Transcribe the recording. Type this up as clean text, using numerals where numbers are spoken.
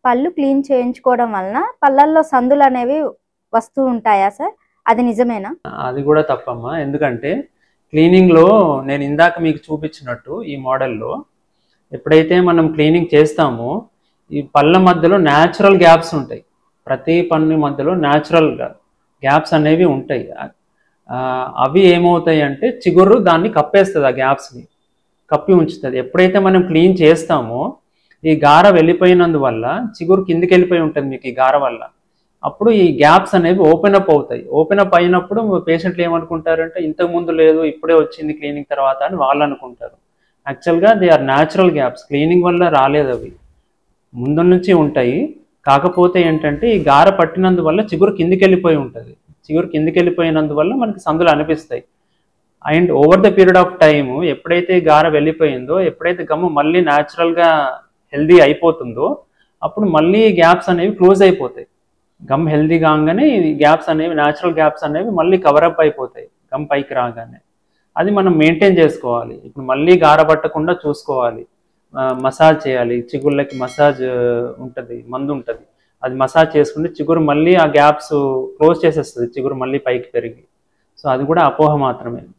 పళ్ళు క్లీన్ చేయించుకోవడం వలన పళ్ళల్లో సందులు అనేవి వస్తూ ఉంటాయా సార్? అది నిజమేనా? అది కూడా తప్పమ్మా. ఎందుకంటే క్లీనింగ్లో నేను ఇందాక మీకు చూపించినట్టు ఈ మోడల్లో ఎప్పుడైతే మనం క్లీనింగ్ చేస్తామో ఈ పళ్ళ మధ్యలో న్యాచురల్ గ్యాప్స్ ఉంటాయి. ప్రతి పన్ను మధ్యలో న్యాచురల్ గ్యాప్స్ అనేవి ఉంటాయి. అవి ఏమవుతాయి అంటే చిగురు దాన్ని కప్పేస్తుంది, ఆ గ్యాప్స్ని కప్పి ఉంచుతుంది. ఎప్పుడైతే మనం క్లీన్ చేస్తామో ఈ గార వెళ్ళిపోయినందువల్ల చిగురు కిందికి వెళ్ళిపోయి ఉంటుంది మీకు ఈ గార వల్ల. అప్పుడు ఈ గ్యాప్స్ అనేవి ఓపెన్ అప్ అవుతాయి. ఓపెన్ అప్ అయినప్పుడు పేషెంట్లు ఏమనుకుంటారంటే ఇంతకుముందు లేదు ఇప్పుడే వచ్చింది క్లీనింగ్ తర్వాత అని వాళ్ళు అనుకుంటారు. యాక్చువల్గా they are natural gaps, cleaning వల్ల రాలేదు, అవి ముందు నుంచి ఉంటాయి. కాకపోతే ఏంటంటే ఈ గార పట్టినందువల్ల చిగురు కిందికి వెళ్ళిపోయి ఉంటుంది. చిగురు కిందికి వెళ్ళిపోయినందువల్ల మనకి సందులు అనిపిస్తాయి. And over the period of time ఎప్పుడైతే గార వెళ్ళిపోయిందో, ఎప్పుడైతే గమ్ము మళ్ళీ న్యాచురల్గా హెల్దీ అయిపోతుందో అప్పుడు మళ్ళీ గ్యాప్స్ అనేవి క్లోజ్ అయిపోతాయి. గమ్ హెల్దీ కాగానే ఈ గ్యాప్స్ అనేవి, న్యాచురల్ గ్యాప్స్ అనేవి మళ్ళీ కవరప్ అయిపోతాయి గమ్ పైకి రాగానే. అది మనం మెయింటైన్ చేసుకోవాలి. ఇప్పుడు మళ్ళీ గార పట్టకుండా చూసుకోవాలి, మసాజ్ చేయాలి. చిగుళ్ళకి మసాజ్ ఉంటుంది, మందు ఉంటుంది, అది మసాజ్ చేసుకుంటే చిగురు మళ్ళీ ఆ గ్యాప్స్ క్లోజ్ చేసేస్తుంది, చిగురు మళ్ళీ పైకి పెరిగి. సో అది కూడా అపోహ మాత్రమే.